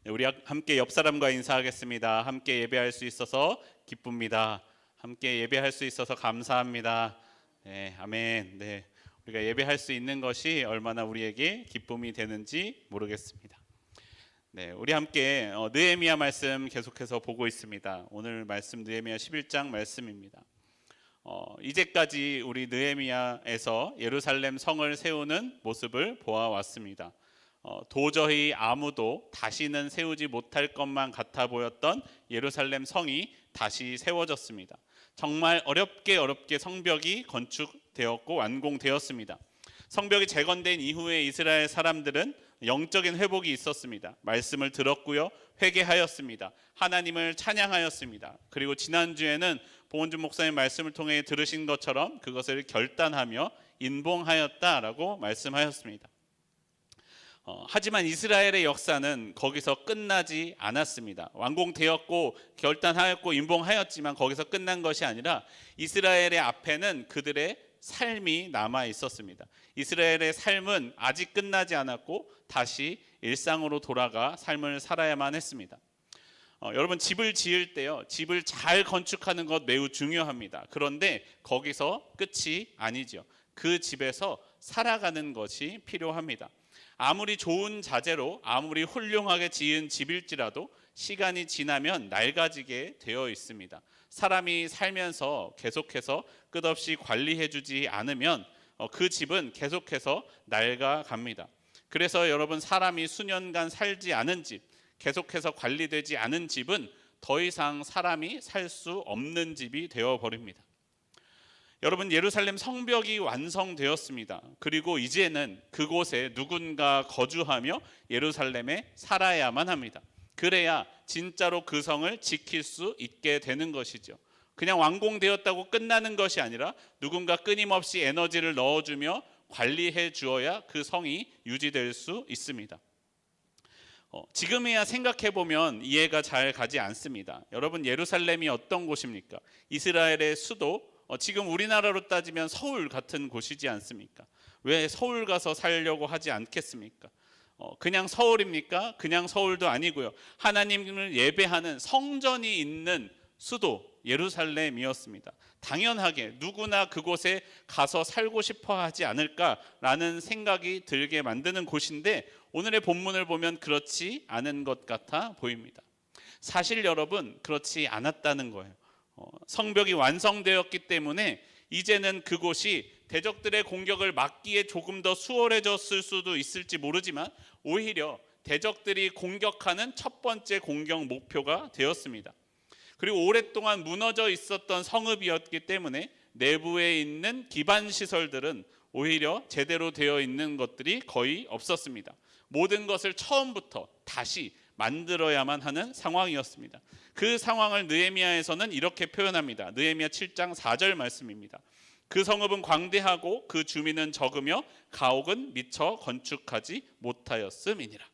우리 함께 옆 사람과 인사하겠습니다. 함께 예배할 수 있어서 기쁩니다. 함께 예배할 수 있어서 감사합니다. 네, 아멘. 네, 우리가 예배할 수 있는 것이 얼마나 우리에게 기쁨이 되는지 모르겠습니다. 네, 우리 함께 느헤미야 말씀 계속해서 보고 있습니다. 오늘 말씀 느헤미야 11장 말씀입니다. 이제까지 우리 느헤미야에서 예루살렘 성을 세우는 모습을 보아왔습니다. 도저히 아무도 다시는 세우지 못할 것만 같아 보였던 예루살렘 성이 다시 세워졌습니다. 정말 어렵게 성벽이 건축되었고 완공되었습니다. 성벽이 재건된 이후에 이스라엘 사람들은 영적인 회복이 있었습니다. 말씀을 들었고요, 회개하였습니다. 하나님을 찬양하였습니다. 그리고 지난주에는 봉원준 목사님 말씀을 통해 들으신 것처럼 그것을 결단하며 인봉하였다라고 말씀하였습니다. 하지만 이스라엘의 역사는 거기서 끝나지 않았습니다. 완공되었고 결단하였고 인봉하였지만 거기서 끝난 것이 아니라 이스라엘의 앞에는 그들의 삶이 남아 있었습니다. 이스라엘의 삶은 아직 끝나지 않았고 다시 일상으로 돌아가 삶을 살아야만 했습니다. 여러분, 집을 지을 때요, 집을 잘 건축하는 것 매우 중요합니다. 그런데 거기서 끝이 아니죠. 그 집에서 살아가는 것이 필요합니다. 아무리 좋은 자재로 아무리 훌륭하게 지은 집일지라도 시간이 지나면 낡아지게 되어 있습니다. 사람이 살면서 계속해서 끝없이 관리해주지 않으면 그 집은 계속해서 낡아갑니다. 그래서 여러분, 사람이 수년간 살지 않은 집, 계속해서 관리되지 않은 집은 더 이상 사람이 살 수 없는 집이 되어버립니다. 여러분, 예루살렘 성벽이 완성되었습니다. 그리고 이제는 그곳에 누군가 거주하며 예루살렘에 살아야만 합니다. 그래야 진짜로 그 성을 지킬 수 있게 되는 것이죠. 그냥 완공되었다고 끝나는 것이 아니라 누군가 끊임없이 에너지를 넣어주며 관리해 주어야 그 성이 유지될 수 있습니다. 지금이야 생각해보면 이해가 잘 가지 않습니다. 여러분, 예루살렘이 어떤 곳입니까? 이스라엘의 수도, 지금 우리나라로 따지면 서울 같은 곳이지 않습니까? 왜 서울 가서 살려고 하지 않겠습니까? 그냥 서울입니까? 그냥 서울도 아니고요. 하나님을 예배하는 성전이 있는 수도 예루살렘이었습니다. 당연하게 누구나 그곳에 가서 살고 싶어 하지 않을까라는 생각이 들게 만드는 곳인데, 오늘의 본문을 보면 그렇지 않은 것 같아 보입니다. 사실 여러분, 그렇지 않았다는 거예요. 성벽이 완성되었기 때문에 이제는 그곳이 대적들의 공격을 막기에 조금 더 수월해졌을 수도 있을지 모르지만 오히려 대적들이 공격하는 첫 번째 공격 목표가 되었습니다. 그리고 오랫동안 무너져 있었던 성읍이었기 때문에 내부에 있는 기반 시설들은 오히려 제대로 되어 있는 것들이 거의 없었습니다. 모든 것을 처음부터 다시 만들어야만 하는 상황이었습니다. 그 상황을 느헤미야에서는 이렇게 표현합니다. 느헤미야 7장 4절 말씀입니다. 그 성읍은 광대하고 그 주민은 적으며 가옥은 미처 건축하지 못하였음이니라.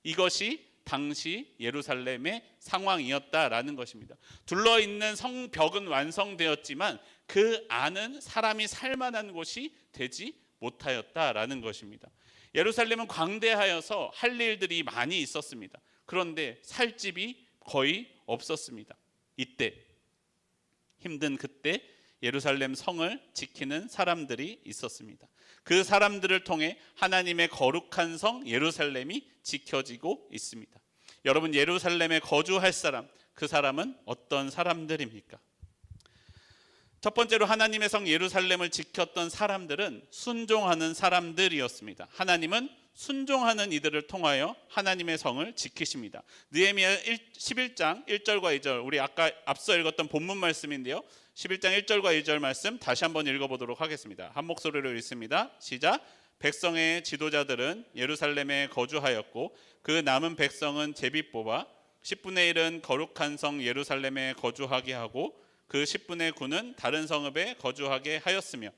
이것이 당시 예루살렘의 상황이었다라는 것입니다. 둘러있는 성벽은 완성되었지만 그 안은 사람이 살만한 곳이 되지 못하였다라는 것입니다. 예루살렘은 광대하여서 할 일들이 많이 있었습니다. 그런데 살 집이 거의 없었습니다. 이때, 힘든 그때 예루살렘 성을 지키는 사람들이 있었습니다. 그 사람들을 통해 하나님의 거룩한 성 예루살렘이 지켜지고 있습니다. 여러분, 예루살렘에 거주할 사람, 그 사람은 어떤 사람들입니까? 첫 번째로 하나님의 성 예루살렘을 지켰던 사람들은 순종하는 사람들이었습니다. 하나님은 순종하는 이들을 통하여 하나님의 성을 지키십니다. 느헤미야 11장 1절과 2절, 우리 아까 앞서 읽었던 본문 말씀인데요, 11장 1절과 2절 말씀 다시 한번 읽어보도록 하겠습니다. 한 목소리로 읽습니다. 시작. 백성의 지도자들은 예루살렘에 거주하였고 그 남은 백성은 제비 뽑아 10분의 1은 거룩한 성 예루살렘에 거주하게 하고 그 10분의 9는 다른 성읍에 거주하게 하였으며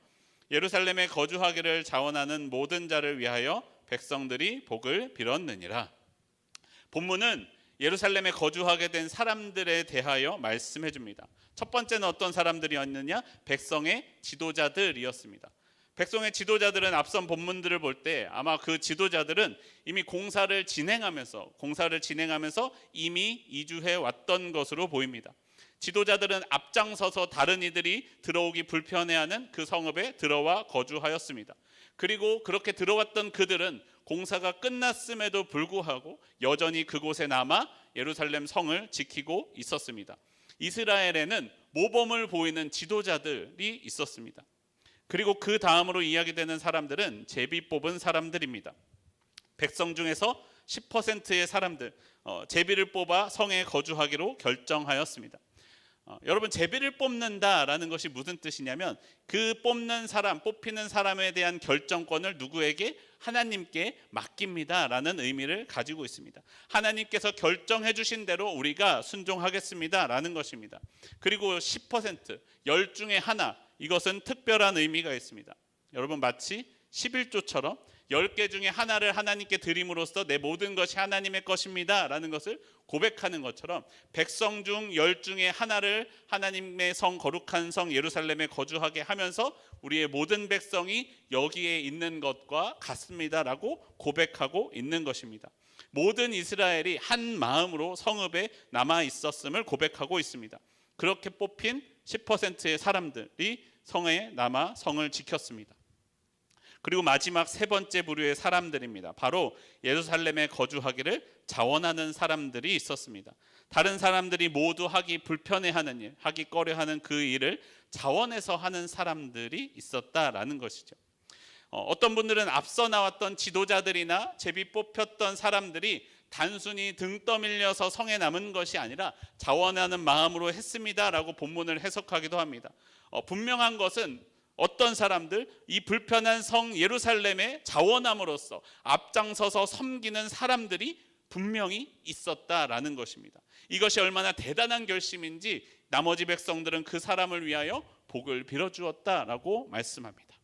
예루살렘에 거주하기를 자원하는 모든 자를 위하여 백성들이 복을 빌었느니라. 본문은 예루살렘에 거주하게 된 사람들에 대하여 말씀해 줍니다. 첫 번째는 어떤 사람들이었느냐? 백성의 지도자들이었습니다. 백성의 지도자들은 앞선 본문들을 볼 때 아마 그 지도자들은 이미 공사를 진행하면서 이미 이주해 왔던 것으로 보입니다. 지도자들은 앞장서서 다른 이들이 들어오기 불편해하는 그 성읍에 들어와 거주하였습니다. 그리고 그렇게 들어왔던 그들은 공사가 끝났음에도 불구하고 여전히 그곳에 남아 예루살렘 성을 지키고 있었습니다. 이스라엘에는 모범을 보이는 지도자들이 있었습니다. 그리고 그 다음으로 이야기되는 사람들은 제비 뽑은 사람들입니다. 백성 중에서 10%의 사람들, 제비를 뽑아 성에 거주하기로 결정하였습니다. 여러분, 제비를 뽑는다라는 것이 무슨 뜻이냐면 그 뽑히는 사람에 대한 결정권을 누구에게? 하나님께 맡깁니다라는 의미를 가지고 있습니다. 하나님께서 결정해 주신 대로 우리가 순종하겠습니다라는 것입니다. 그리고 10%, 10 중에 하나, 이것은 특별한 의미가 있습니다. 여러분, 마치 11조처럼 10개 중에 하나를 하나님께 드림으로써 내 모든 것이 하나님의 것입니다 라는 것을 고백하는 것처럼 백성 중 10 중에 하나를 하나님의 성, 거룩한 성 예루살렘에 거주하게 하면서 우리의 모든 백성이 여기에 있는 것과 같습니다 라고 고백하고 있는 것입니다. 모든 이스라엘이 한 마음으로 성읍에 남아 있었음을 고백하고 있습니다. 그렇게 뽑힌 10%의 사람들이 성에 남아 성을 지켰습니다. 그리고 마지막 세 번째 부류의 사람들입니다. 바로 예루살렘에 거주하기를 자원하는 사람들이 있었습니다. 다른 사람들이 모두 하기 불편해하는 일, 하기 꺼려하는 그 일을 자원해서 하는 사람들이 있었다라는 것이죠. 어떤 분들은 앞서 나왔던 지도자들이나 제비 뽑혔던 사람들이 단순히 등 떠밀려서 성에 남은 것이 아니라 자원하는 마음으로 했습니다라고 본문을 해석하기도 합니다. 분명한 것은 어떤 사람들, 이 불편한 성 예루살렘에 자원함으로써 앞장서서 섬기는 사람들이 분명히 있었다라는 것입니다. 이것이 얼마나 대단한 결심인지 나머지 백성들은 그 사람을 위하여 복을 빌어주었다라고 말씀합니다.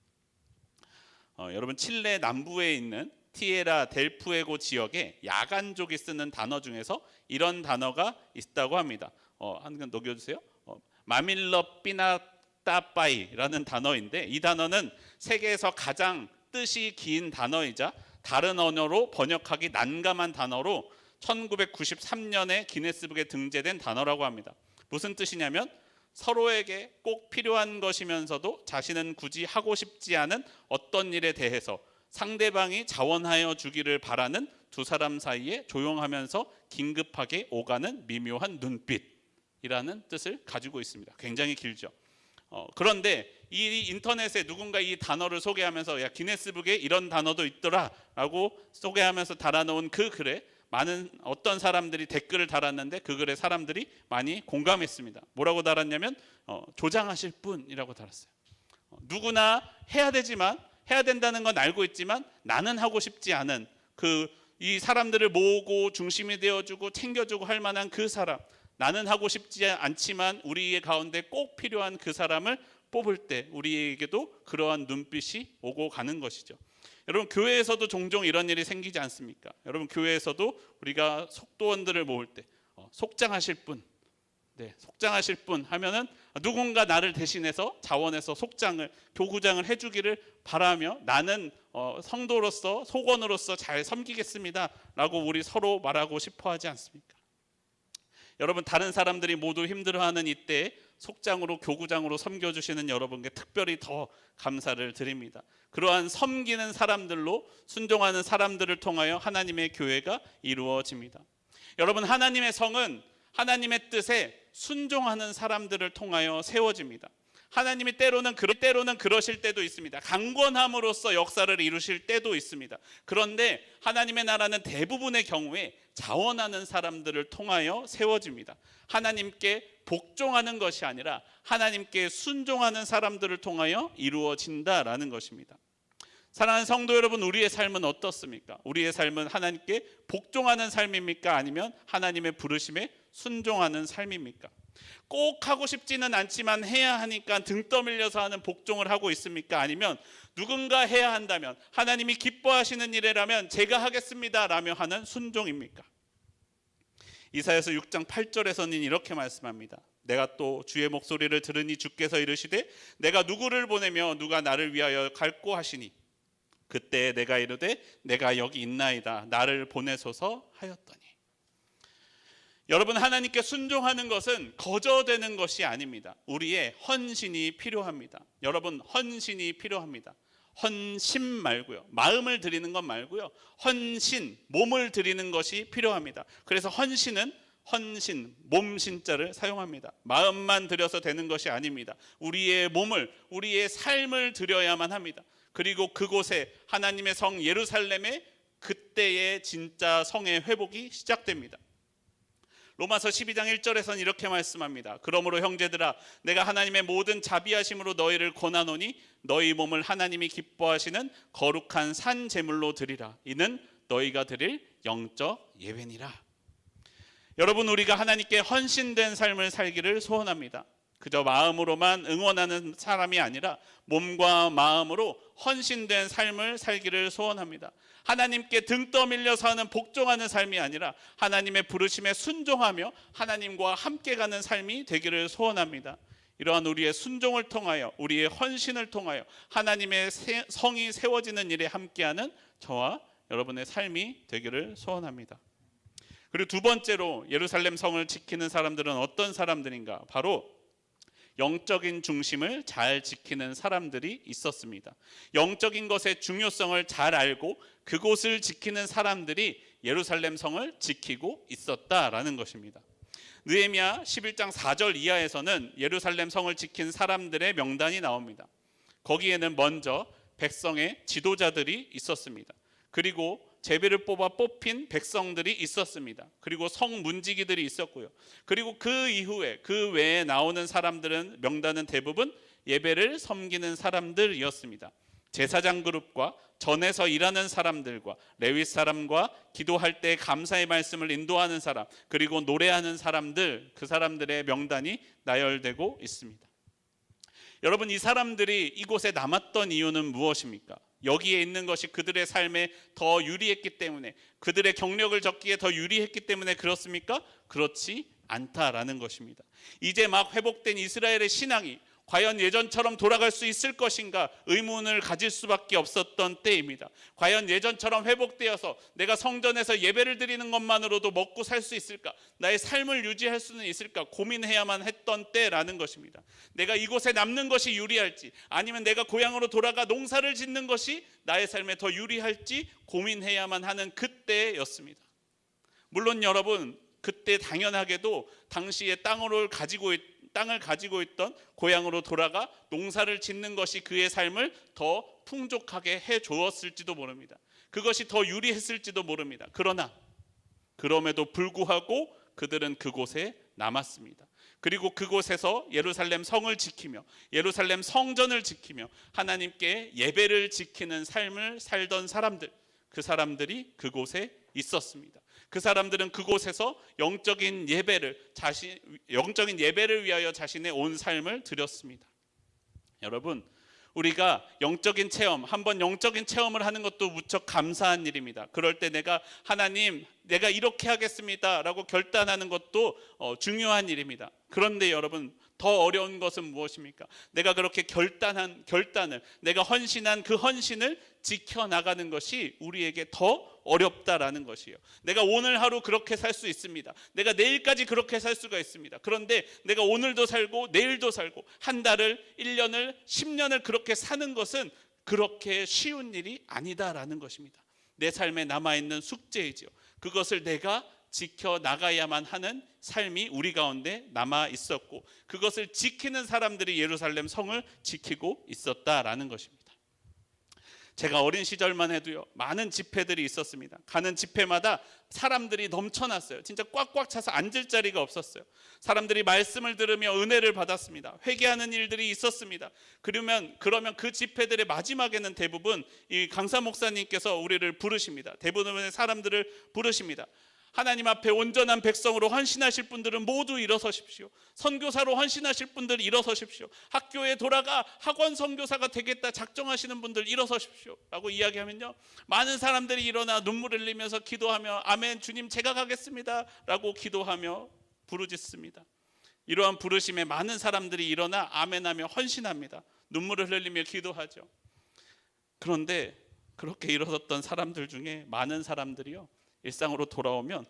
여러분, 칠레 남부에 있는 티에라 델푸에고 지역에 야간족이 쓰는 단어 중에서 이런 단어가 있다고 합니다. 한 번 녹여주세요. 마밀러 삐나따빠이라는 단어인데, 이 단어는 세계에서 가장 뜻이 긴 단어이자 다른 언어로 번역하기 난감한 단어로 1993년에 기네스북에 등재된 단어라고 합니다. 무슨 뜻이냐면 서로에게 꼭 필요한 것이면서도 자신은 굳이 하고 싶지 않은 어떤 일에 대해서 상대방이 자원하여 주기를 바라는 두 사람 사이에 조용하면서 긴급하게 오가는 미묘한 눈빛이라는 뜻을 가지고 있습니다. 굉장히 길죠. 그런데 이 인터넷에 누군가 이 단어를 소개하면서 야, 기네스북에 이런 단어도 있더라 라고 소개하면서 달아놓은 그 글에 많은 어떤 사람들이 댓글을 달았는데 그 글에 사람들이 많이 공감했습니다. 뭐라고 달았냐면 조장하실 분이라고 달았어요. 누구나 해야 되지만, 해야 된다는 건 알고 있지만 나는 하고 싶지 않은 이 사람들을 모으고 중심이 되어주고 챙겨주고 할 만한 그 사람, 나는 하고 싶지 않지만 우리의 가운데 꼭 필요한 그 사람을 뽑을 때 우리에게도 그러한 눈빛이 오고 가는 것이죠. 여러분, 교회에서도 종종 이런 일이 생기지 않습니까? 여러분, 교회에서도 우리가 속도원들을 모을 때 속장하실 분, 속장하실 분 하면은 누군가 나를 대신해서 자원해서 속장을, 교구장을 해주기를 바라며 나는 성도로서, 속원으로서 잘 섬기겠습니다 라고 우리 서로 말하고 싶어 하지 않습니까? 여러분, 다른 사람들이 모두 힘들어하는 이때 속장으로, 교구장으로 섬겨주시는 여러분께 특별히 더 감사를 드립니다. 그러한 섬기는 사람들로, 순종하는 사람들을 통하여 하나님의 교회가 이루어집니다. 여러분, 하나님의 성은 하나님의 뜻에 순종하는 사람들을 통하여 세워집니다. 하나님이 때로는 그러실 때도 있습니다. 강권함으로써 역사를 이루실 때도 있습니다. 그런데 하나님의 나라는 대부분의 경우에 자원하는 사람들을 통하여 세워집니다. 하나님께 복종하는 것이 아니라 하나님께 순종하는 사람들을 통하여 이루어진다라는 것입니다. 사랑하는 성도 여러분, 우리의 삶은 어떻습니까? 우리의 삶은 하나님께 복종하는 삶입니까? 아니면 하나님의 부르심에 순종하는 삶입니까? 꼭 하고 싶지는 않지만 해야 하니까 등 떠밀려서 하는 복종을 하고 있습니까? 아니면 누군가 해야 한다면, 하나님이 기뻐하시는 일이라면 제가 하겠습니다 라며 하는 순종입니까? 이사야서 6장 8절에서는 이렇게 말씀합니다. 내가 또 주의 목소리를 들으니 주께서 이르시되 내가 누구를 보내며 누가 나를 위하여 갈꼬 하시니 그때 내가 이르되 내가 여기 있나이다 나를 보내소서 하였더니. 여러분, 하나님께 순종하는 것은 거저되는 것이 아닙니다. 우리의 헌신이 필요합니다. 여러분, 헌신이 필요합니다. 헌신 말고요, 마음을 드리는 것 말고요, 헌신, 몸을 드리는 것이 필요합니다. 그래서 헌신은 헌신, 몸신자를 사용합니다. 마음만 드려서 되는 것이 아닙니다. 우리의 몸을, 우리의 삶을 드려야만 합니다. 그리고 그곳에 하나님의 성 예루살렘에 그때의 진짜 성의 회복이 시작됩니다. 로마서 12장 1절에서는 이렇게 말씀합니다. 그러므로 형제들아, 내가 하나님의 모든 자비하심으로 너희를 권하노니 너희 몸을 하나님이 기뻐하시는 거룩한 산 제물로 드리라. 이는 너희가 드릴 영적 예배니라. 여러분, 우리가 하나님께 헌신된 삶을 살기를 소원합니다. 그저 마음으로만 응원하는 사람이 아니라 몸과 마음으로 헌신된 삶을 살기를 소원합니다. 하나님께 등 떠밀려서 하는 복종하는 삶이 아니라 하나님의 부르심에 순종하며 하나님과 함께 가는 삶이 되기를 소원합니다. 이러한 우리의 순종을 통하여, 우리의 헌신을 통하여 하나님의 성이 세워지는 일에 함께하는 저와 여러분의 삶이 되기를 소원합니다. 그리고 두 번째로 예루살렘 성을 지키는 사람들은 어떤 사람들인가? 바로 영적인 중심을 잘 지키는 사람들이 있었습니다. 영적인 것의 중요성을 잘 알고 그곳을 지키는 사람들이 예루살렘 성을 지키고 있었다라는 것입니다. 느헤미야 11장 4절 이하에서는 예루살렘 성을 지킨 사람들의 명단이 나옵니다. 거기에는 먼저 백성의 지도자들이 있었습니다. 그리고 제비를 뽑아 뽑힌 백성들이 있었습니다. 그리고 성문지기들이 있었고요. 그리고 그 이후에 그 외에 나오는 사람들은 명단은 대부분 예배를 섬기는 사람들이었습니다. 제사장 그룹과 전에서 일하는 사람들과 레위 사람과 기도할 때 감사의 말씀을 인도하는 사람, 그리고 노래하는 사람들, 그 사람들의 명단이 나열되고 있습니다. 여러분, 이 사람들이 이곳에 남았던 이유는 무엇입니까? 여기에 있는 것이 그들의 삶에 더 유리했기 때문에, 그들의 경력을 적기에 더 유리했기 때문에 그렇습니까? 그렇지 않다라는 것입니다. 이제 막 회복된 이스라엘의 신앙이 과연 예전처럼 돌아갈 수 있을 것인가 의문을 가질 수밖에 없었던 때입니다. 과연 예전처럼 회복되어서 내가 성전에서 예배를 드리는 것만으로도 먹고 살 수 있을까? 나의 삶을 유지할 수는 있을까? 고민해야만 했던 때라는 것입니다. 내가 이곳에 남는 것이 유리할지, 아니면 내가 고향으로 돌아가 농사를 짓는 것이 나의 삶에 더 유리할지 고민해야만 하는 그때였습니다. 물론 여러분, 그때 당연하게도 당시에 땅을 가지고 있던 고향으로 돌아가 농사를 짓는 것이 그의 삶을 더 풍족하게 해주었을지도 모릅니다. 그것이 더 유리했을지도 모릅니다. 그러나 그럼에도 불구하고 그들은 그곳에 남았습니다. 그리고 그곳에서 예루살렘 성을 지키며 예루살렘 성전을 지키며 하나님께 예배를 지키는 삶을 살던 사람들, 그 사람들이 그곳에 있었습니다. 그 사람들은 그곳에서 영적인 예배를 위하여 자신의 온 삶을 드렸습니다. 여러분, 우리가 영적인 체험, 한번 영적인 체험을 하는 것도 무척 감사한 일입니다. 그럴 때 하나님, 내가 이렇게 하겠습니다 라고 결단하는 것도 중요한 일입니다. 그런데 여러분, 더 어려운 것은 무엇입니까? 내가 그렇게 결단을, 내가 헌신한 그 헌신을 지켜나가는 것이 우리에게 더 어렵다라는 것이에요. 내가 오늘 하루 그렇게 살 수 있습니다. 내가 내일까지 그렇게 살 수가 있습니다. 그런데 내가 오늘도 살고 내일도 살고 한 달을, 1년을, 10년을 그렇게 사는 것은 그렇게 쉬운 일이 아니다라는 것입니다. 내 삶에 남아있는 숙제이지요. 그것을 내가 지켜나가야만 하는 삶이 우리 가운데 남아 있었고, 그것을 지키는 사람들이 예루살렘 성을 지키고 있었다라는 것입니다. 제가 어린 시절만 해도요, 많은 집회들이 있었습니다. 가는 집회마다 사람들이 넘쳐났어요. 진짜 꽉꽉 차서 앉을 자리가 없었어요. 사람들이 말씀을 들으며 은혜를 받았습니다. 회개하는 일들이 있었습니다. 그러면 그 집회들의 마지막에는 대부분 이 강사 목사님께서 우리를 부르십니다. 대부분의 사람들을 부르십니다. 하나님 앞에 온전한 백성으로 헌신하실 분들은 모두 일어서십시오. 선교사로 헌신하실 분들 일어서십시오. 학교에 돌아가 학원 선교사가 되겠다 작정하시는 분들 일어서십시오 라고 이야기하면요, 많은 사람들이 일어나 눈물을 흘리면서 기도하며 아멘, 주님 제가 가겠습니다 라고 기도하며 부르짖습니다. 이러한 부르심에 많은 사람들이 일어나 아멘하며 헌신합니다. 눈물을 흘리며 기도하죠. 그런데 그렇게 일어섰던 사람들 중에 많은 사람들이요, 일상으로 돌아오면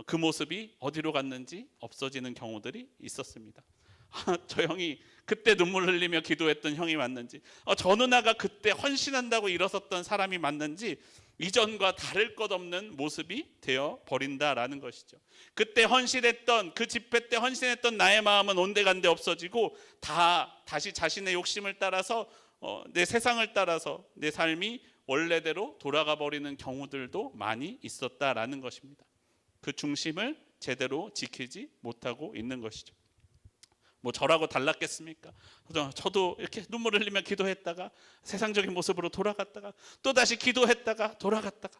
그 모습이 어디로 갔는지 없어지는 경우들이 있었습니다. 저 형이 그때 눈물 흘리며 기도했던 형이 맞는지, 저 누나가 그때 헌신한다고 일어섰던 사람이 맞는지 이전과 다를 것 없는 모습이 되어 버린다라는 것이죠. 그때 헌신했던, 그 집회 때 헌신했던 나의 마음은 온데간데 없어지고 다시 자신의 욕심을 따라서 내 세상을 따라서 내 삶이 원래대로 돌아가 버리는 경우들도 많이 있었다라는 것입니다. 그 중심을 제대로 지키지 못하고 있는 것이죠. 뭐 저라고 달랐겠습니까? 저도 이렇게 눈물 흘리며 기도했다가 세상적인 모습으로 돌아갔다가 또 다시 기도했다가 돌아갔다가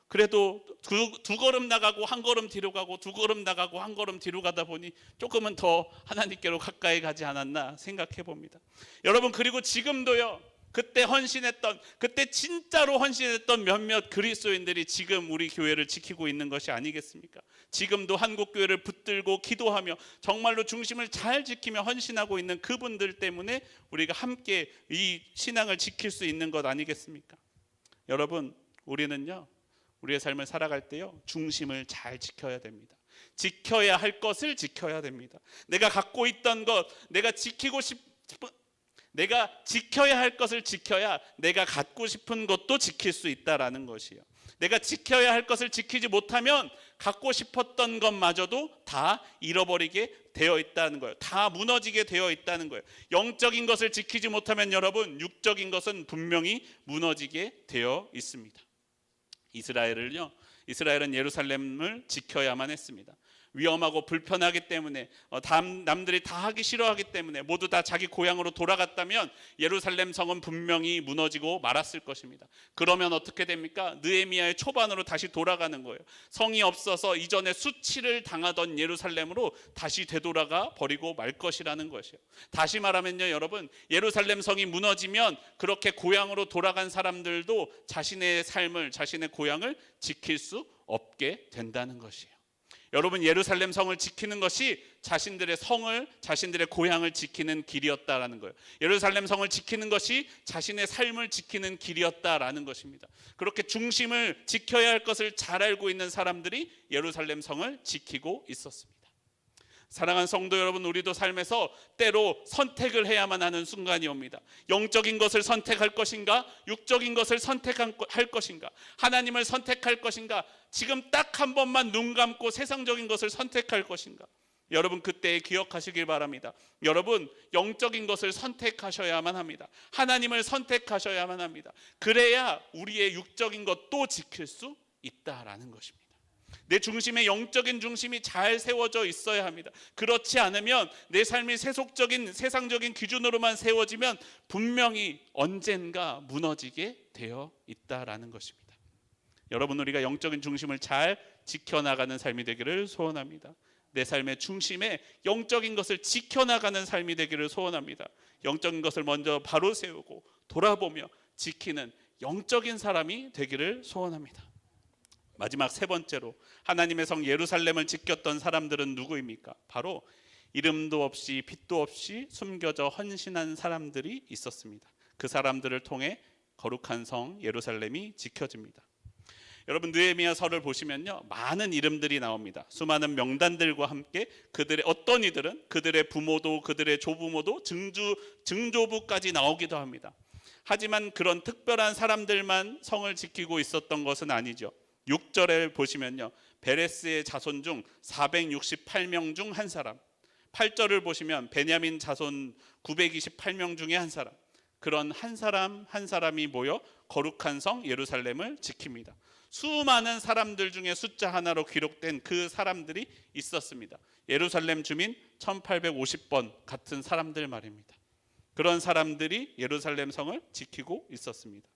그래도 두 걸음 나가고 한 걸음 뒤로 가고 두 걸음 나가고 한 걸음 뒤로 가다 보니 조금은 더 하나님께로 가까이 가지 않았나 생각해 봅니다. 여러분, 그리고 지금도요, 그때 헌신했던, 그때 진짜로 헌신했던 몇몇 그리스도인들이 지금 우리 교회를 지키고 있는 것이 아니겠습니까? 지금도 한국교회를 붙들고 기도하며 정말로 중심을 잘 지키며 헌신하고 있는 그분들 때문에 우리가 함께 이 신앙을 지킬 수 있는 것 아니겠습니까? 여러분, 우리는요, 우리의 삶을 살아갈 때요, 중심을 잘 지켜야 됩니다. 지켜야 할 것을 지켜야 됩니다. 내가 갖고 있던 것, 내가 지켜야 할 것을 지켜야 내가 갖고 싶은 것도 지킬 수 있다라는 것이요. 내가 지켜야 할 것을 지키지 못하면 갖고 싶었던 것마저도 다 잃어버리게 되어 있다는 거예요. 다 무너지게 되어 있다는 거예요. 영적인 것을 지키지 못하면 여러분, 육적인 것은 분명히 무너지게 되어 있습니다. 이스라엘은 예루살렘을 지켜야만 했습니다. 위험하고 불편하기 때문에, 남들이 다 하기 싫어하기 때문에 모두 다 자기 고향으로 돌아갔다면 예루살렘 성은 분명히 무너지고 말았을 것입니다. 그러면 어떻게 됩니까? 느헤미야의 초반으로 다시 돌아가는 거예요. 성이 없어서 이전에 수치를 당하던 예루살렘으로 다시 되돌아가 버리고 말 것이라는 것이에요. 다시 말하면요, 여러분, 예루살렘 성이 무너지면 그렇게 고향으로 돌아간 사람들도 자신의 삶을, 자신의 고향을 지킬 수 없게 된다는 것이에요. 여러분, 예루살렘 성을 지키는 것이 자신들의 성을, 자신들의 고향을 지키는 길이었다라는 거예요. 예루살렘 성을 지키는 것이 자신의 삶을 지키는 길이었다라는 것입니다. 그렇게 중심을 지켜야 할 것을 잘 알고 있는 사람들이 예루살렘 성을 지키고 있었습니다. 사랑하는 성도 여러분, 우리도 삶에서 때로 선택을 해야만 하는 순간이 옵니다. 영적인 것을 선택할 것인가? 육적인 것을 선택할 것인가? 하나님을 선택할 것인가? 지금 딱 한 번만 눈 감고 세상적인 것을 선택할 것인가? 여러분, 그때 기억하시길 바랍니다. 여러분, 영적인 것을 선택하셔야만 합니다. 하나님을 선택하셔야만 합니다. 그래야 우리의 육적인 것도 지킬 수 있다라는 것입니다. 내 중심에 영적인 중심이 잘 세워져 있어야 합니다. 그렇지 않으면 내 삶이 세상적인 기준으로만 세워지면 분명히 언젠가 무너지게 되어 있다라는 것입니다. 여러분, 우리가 영적인 중심을 잘 지켜나가는 삶이 되기를 소원합니다. 내 삶의 중심에 영적인 것을 지켜나가는 삶이 되기를 소원합니다. 영적인 것을 먼저 바로 세우고 돌아보며 지키는 영적인 사람이 되기를 소원합니다. 마지막 세 번째로, 하나님의 성 예루살렘을 지켰던 사람들은 누구입니까? 바로 이름도 없이 빛도 없이 숨겨져 헌신한 사람들이 있었습니다. 그 사람들을 통해 거룩한 성 예루살렘이 지켜집니다. 여러분, 느헤미야서를 보시면요, 많은 이름들이 나옵니다. 수많은 명단들과 함께 어떤 이들은 그들의 부모도, 그들의 조부모도, 증조부까지 나오기도 합니다. 하지만 그런 특별한 사람들만 성을 지키고 있었던 것은 아니죠. 6절에 보시면요, 베레스의 자손 중 468명 중 한 사람, 8절을 보시면 베냐민 자손 928명 중에 한 사람, 그런 한 사람이 모여 거룩한 성 예루살렘을 지킵니다. 수많은 사람들 중에 숫자 하나로 기록된 그 사람들이 있었습니다. 예루살렘 주민 1850번 같은 사람들 말입니다. 그런 사람들이 예루살렘 성을 지키고 있었습니다.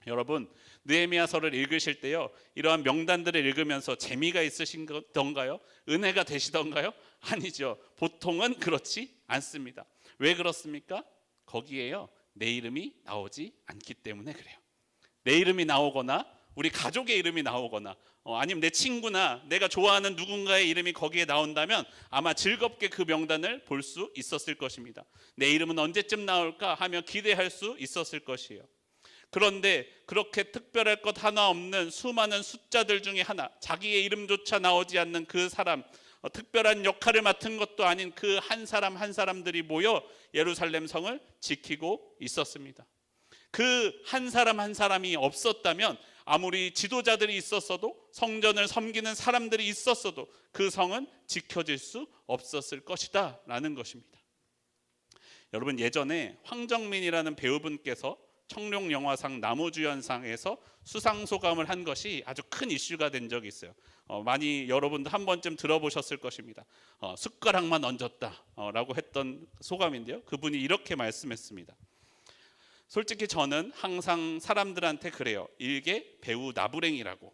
여러분, 느헤미야서를 읽으실 때요, 이러한 명단들을 읽으면서 재미가 있으시던가요? 은혜가 되시던가요? 아니죠. 보통은 그렇지 않습니다. 왜 그렇습니까? 거기에요, 내 이름이 나오지 않기 때문에 그래요. 내 이름이 나오거나 우리 가족의 이름이 나오거나 아니면 내 친구나 내가 좋아하는 누군가의 이름이 거기에 나온다면 아마 즐겁게 그 명단을 볼 수 있었을 것입니다. 내 이름은 언제쯤 나올까 하며 기대할 수 있었을 것이에요. 그런데 그렇게 특별할 것 하나 없는 수많은 숫자들 중에 하나, 자기의 이름조차 나오지 않는 그 사람, 특별한 역할을 맡은 것도 아닌 그 한 사람 한 사람들이 모여 예루살렘 성을 지키고 있었습니다. 그 한 사람 한 사람이 없었다면 아무리 지도자들이 있었어도 성전을 섬기는 사람들이 있었어도 그 성은 지켜질 수 없었을 것이다 라는 것입니다. 여러분, 예전에 황정민이라는 배우분께서 청룡영화상 남우주연상에서 수상소감을 한 것이 아주 큰 이슈가 된 적이 있어요. 많이 여러분도 한 번쯤 들어보셨을 것입니다. 숟가락만 얹었다 라고 했던 소감인데요, 그분이 이렇게 말씀했습니다. 솔직히 저는 항상 사람들한테 그래요. 일개 배우 나부랭이라고.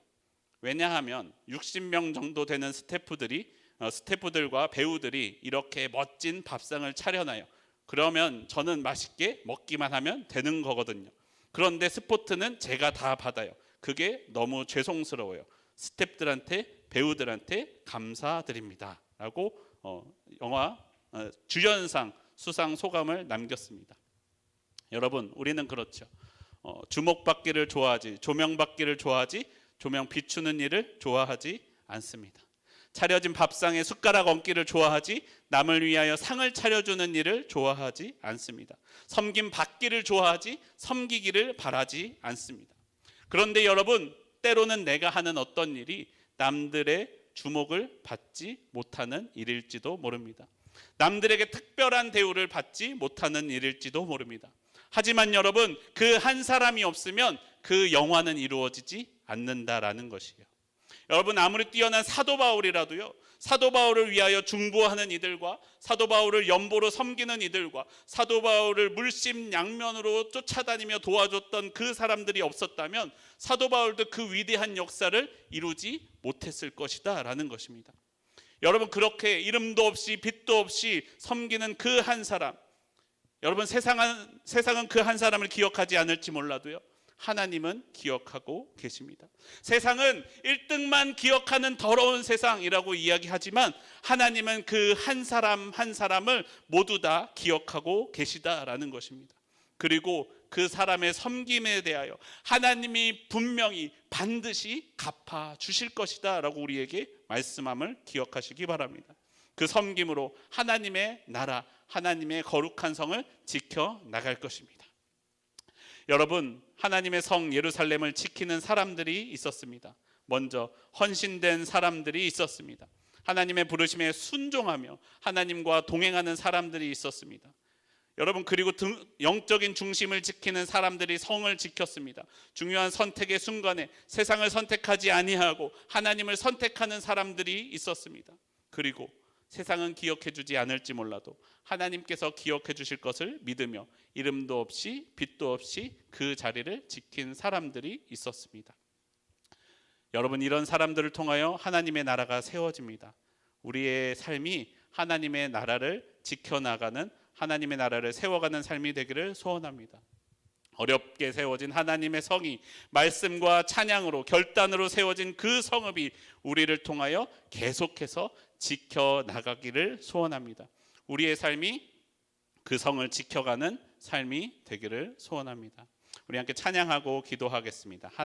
왜냐하면 60명 정도 되는 스태프들과 배우들이 이렇게 멋진 밥상을 차려놔요. 그러면 저는 맛있게 먹기만 하면 되는 거거든요. 그런데 스포트는 제가 다 받아요. 그게 너무 죄송스러워요. 스태프들한테, 배우들한테 감사드립니다 라고 영화 주연상 수상 소감을 남겼습니다. 여러분, 우리는 그렇죠. 주목받기를 좋아하지, 조명받기를 좋아하지, 조명 비추는 일을 좋아하지 않습니다. 차려진 밥상에 숟가락 얹기를 좋아하지, 남을 위하여 상을 차려주는 일을 좋아하지 않습니다. 섬김 받기를 좋아하지, 섬기기를 바라지 않습니다. 그런데 여러분, 때로는 내가 하는 어떤 일이 남들의 주목을 받지 못하는 일일지도 모릅니다. 남들에게 특별한 대우를 받지 못하는 일일지도 모릅니다. 하지만 여러분, 그 한 사람이 없으면 그 영화는 이루어지지 않는다라는 것이에요. 여러분, 아무리 뛰어난 사도 바울이라도요, 사도 바울을 위하여 중보하는 이들과 사도 바울을 연보로 섬기는 이들과 사도 바울을 물심양면으로 쫓아다니며 도와줬던 그 사람들이 없었다면 사도 바울도 그 위대한 역사를 이루지 못했을 것이다 라는 것입니다. 여러분, 그렇게 이름도 없이 빛도 없이 섬기는 그 한 사람, 여러분, 세상은 그 한 사람을 기억하지 않을지 몰라도요, 하나님은 기억하고 계십니다. 세상은 1등만 기억하는 더러운 세상이라고 이야기하지만 하나님은 그 한 사람 한 사람을 모두 다 기억하고 계시다라는 것입니다. 그리고 그 사람의 섬김에 대하여 하나님이 분명히 반드시 갚아 주실 것이다 라고 우리에게 말씀함을 기억하시기 바랍니다. 그 섬김으로 하나님의 나라, 하나님의 거룩한 성을 지켜나갈 것입니다. 여러분, 하나님의 성 예루살렘을 지키는 사람들이 있었습니다. 먼저 헌신된 사람들이 있었습니다. 하나님의 부르심에 순종하며 하나님과 동행하는 사람들이 있었습니다. 여러분, 그리고 영적인 중심을 지키는 사람들이 성을 지켰습니다. 중요한 선택의 순간에 세상을 선택하지 아니하고 하나님을 선택하는 사람들이 있었습니다. 그리고 세상은 기억해 주지 않을지 몰라도 하나님께서 기억해 주실 것을 믿으며 이름도 없이 빛도 없이 그 자리를 지킨 사람들이 있었습니다. 여러분, 이런 사람들을 통하여 하나님의 나라가 세워집니다. 우리의 삶이 하나님의 나라를 지켜나가는, 하나님의 나라를 세워가는 삶이 되기를 소원합니다. 어렵게 세워진 하나님의 성이 말씀과 찬양으로 결단으로 세워진 그 성읍이 우리를 통하여 계속해서 지켜나가기를 소원합니다. 우리의 삶이 그 성을 지켜가는 삶이 되기를 소원합니다. 우리 함께 찬양하고 기도하겠습니다.